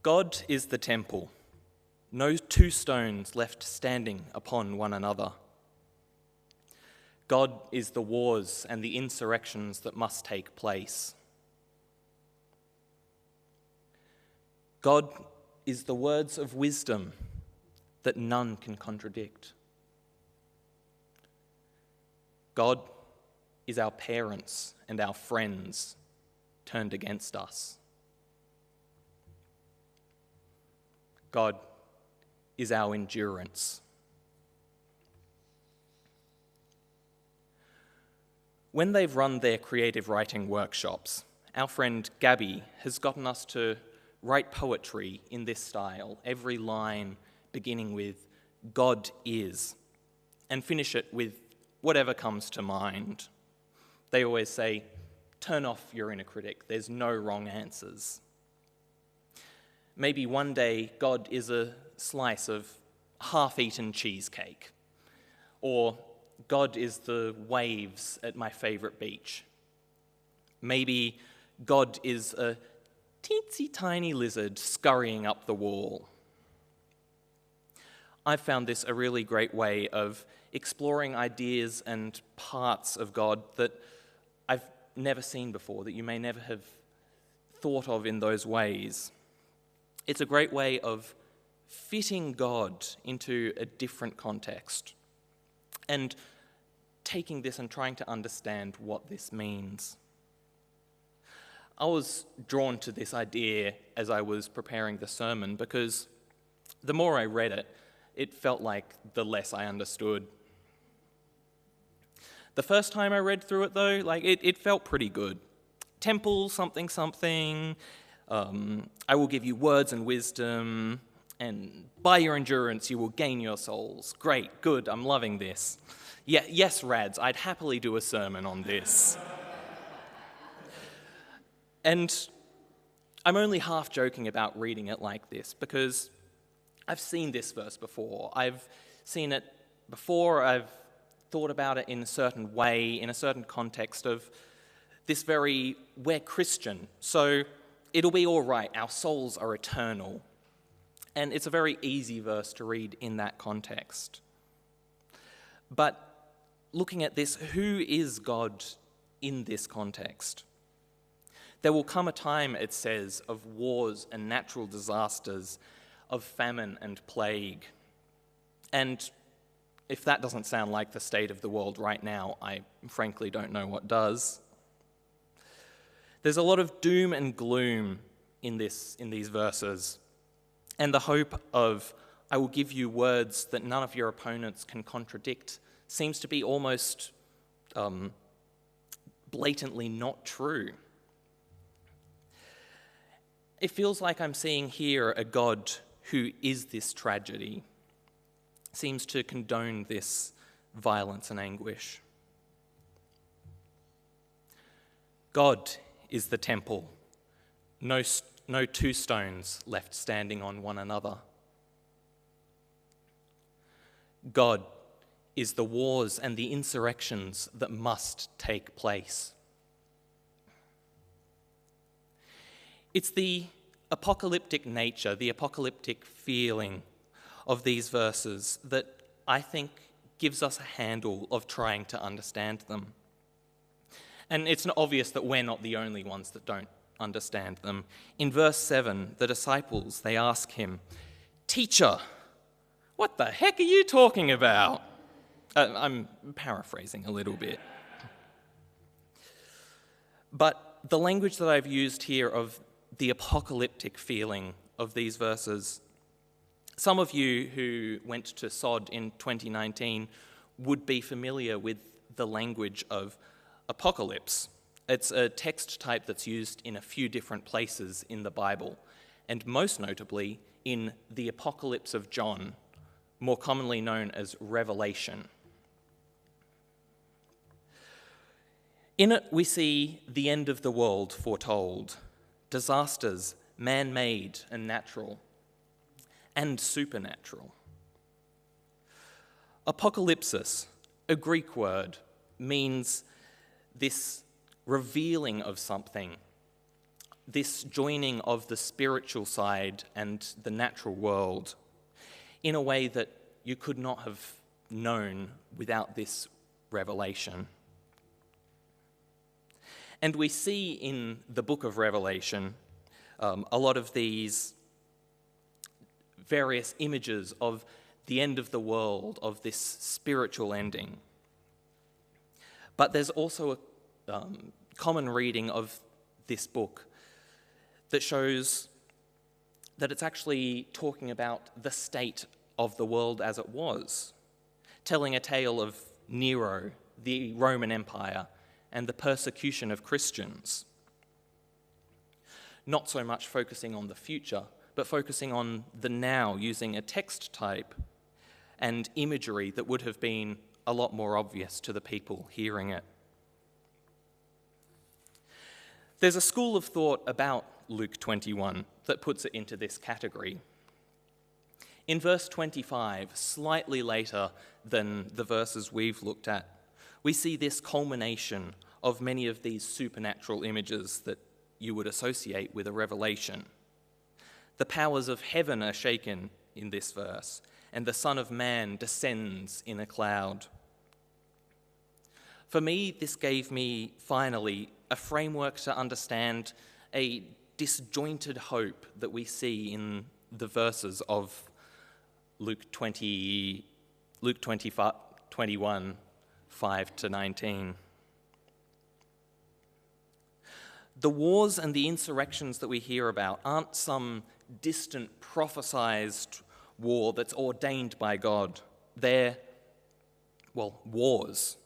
God is the temple, no two stones left standing upon one another. God is the wars and the insurrections that must take place. God is the words of wisdom that none can contradict. God is our parents and our friends turned against us. God is our endurance. When they've run their creative writing workshops, our friend Gabby has gotten us to write poetry in this style, every line beginning with "God is," and finish it with whatever comes to mind. They always say, "Turn off your inner critic, there's no wrong answers." Maybe one day God is a slice of half-eaten cheesecake, or God is the waves at my favourite beach. Maybe God is a teensy tiny lizard scurrying up the wall. I've found this a really great way of exploring ideas and parts of God that I've never seen before, that you may never have thought of in those ways. It's a great way of fitting God into a different context and taking this and trying to understand what this means. I was drawn to this idea as I was preparing the sermon because the more I read it, it felt like the less I understood. The first time I read through it, though, it felt pretty good. Temple, something, something. I will give you words and wisdom, and by your endurance you will gain your souls. Great, good, I'm loving this. Yeah, yes, Rads, I'd happily do a sermon on this. And I'm only half joking about reading it like this because I've seen this verse before. I've seen it before, I've thought about it in a certain way, in a certain context of this very, we're Christian, so it'll be all right, our souls are eternal. And it's a very easy verse to read in that context. But looking at this, who is God in this context? There will come a time, it says, of wars and natural disasters, of famine and plague. And if that doesn't sound like the state of the world right now, I frankly don't know what does. There's a lot of doom and gloom in these verses, and the hope of, I will give you words that none of your opponents can contradict, seems to be almost blatantly not true. It feels like I'm seeing here a God who is this tragedy, seems to condone this violence and anguish. God is the temple, no two stones left standing on one another. God is the wars and the insurrections that must take place. It's the apocalyptic nature, the apocalyptic feeling of these verses that I think gives us a handle of trying to understand them. And it's obvious that we're not the only ones that don't understand them. In verse 7, the disciples, they ask him, "Teacher, what the heck are you talking about?" I'm paraphrasing a little bit. But the language that I've used here of the apocalyptic feeling of these verses, some of you who went to SOD in 2019 would be familiar with the language of apocalypse. It's a text type that's used in a few different places in the Bible, and most notably in the Apocalypse of John, more commonly known as Revelation. In it, we see the end of the world foretold, disasters, man-made and natural, and supernatural. Apocalypsis, a Greek word, means this revealing of something, this joining of the spiritual side and the natural world in a way that you could not have known without this revelation. And we see in the book of Revelation a lot of these various images of the end of the world, of this spiritual ending. But there's also a common reading of this book that shows that it's actually talking about the state of the world as it was, telling a tale of Nero, the Roman Empire, and the persecution of Christians. Not so much focusing on the future, but focusing on the now, using a text type and imagery that would have been a lot more obvious to the people hearing it. There's a school of thought about Luke 21 that puts it into this category. In verse 25, slightly later than the verses we've looked at, we see this culmination of many of these supernatural images that you would associate with a revelation. The powers of heaven are shaken in this verse, and the Son of Man descends in a cloud. For me, this gave me, finally, a framework to understand a disjointed hope that we see in the verses of Luke 21, 5 to 19. The wars and the insurrections that we hear about aren't some distant prophesized war that's ordained by God. They're, wars.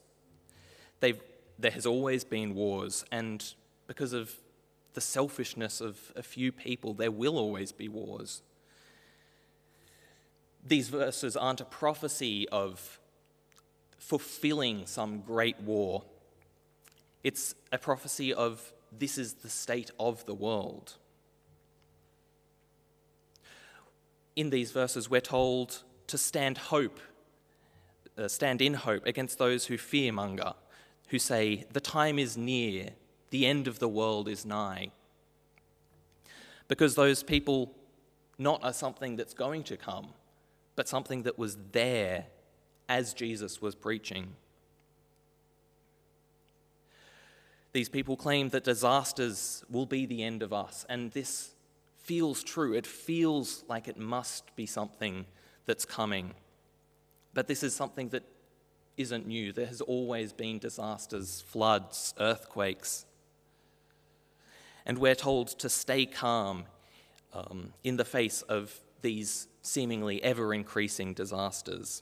There has always been wars, and because of the selfishness of a few people, there will always be wars. These verses aren't a prophecy of fulfilling some great war. It's a prophecy of this is the state of the world. In these verses, we're told to stand in hope against those who fearmonger, who say, the time is near, the end of the world is nigh. Because those people not are something that's going to come, but something that was there as Jesus was preaching. These people claim that disasters will be the end of us, and this feels true. It feels like it must be something that's coming. But this is something that isn't new. There has always been disasters, floods, earthquakes. And we're told to stay calm in the face of these seemingly ever-increasing disasters.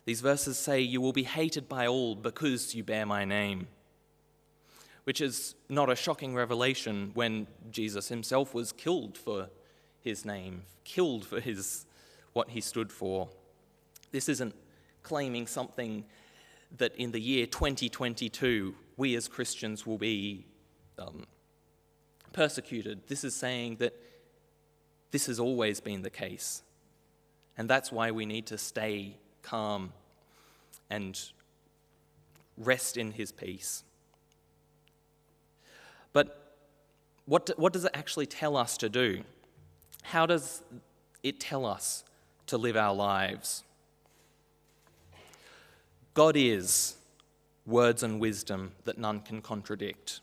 These verses say, you will be hated by all because you bear my name, which is not a shocking revelation when Jesus himself was killed for his name, killed for what he stood for. This isn't claiming something that in the year 2022 we as Christians will be persecuted. This is saying that this has always been the case, and that's why we need to stay calm and rest in his peace. But what does it actually tell us to do? How does it tell us to live our lives? God is words and wisdom that none can contradict.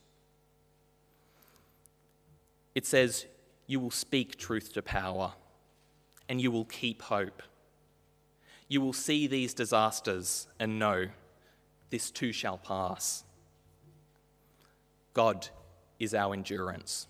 It says, you will speak truth to power, and you will keep hope. You will see these disasters and know this too shall pass. God is our endurance.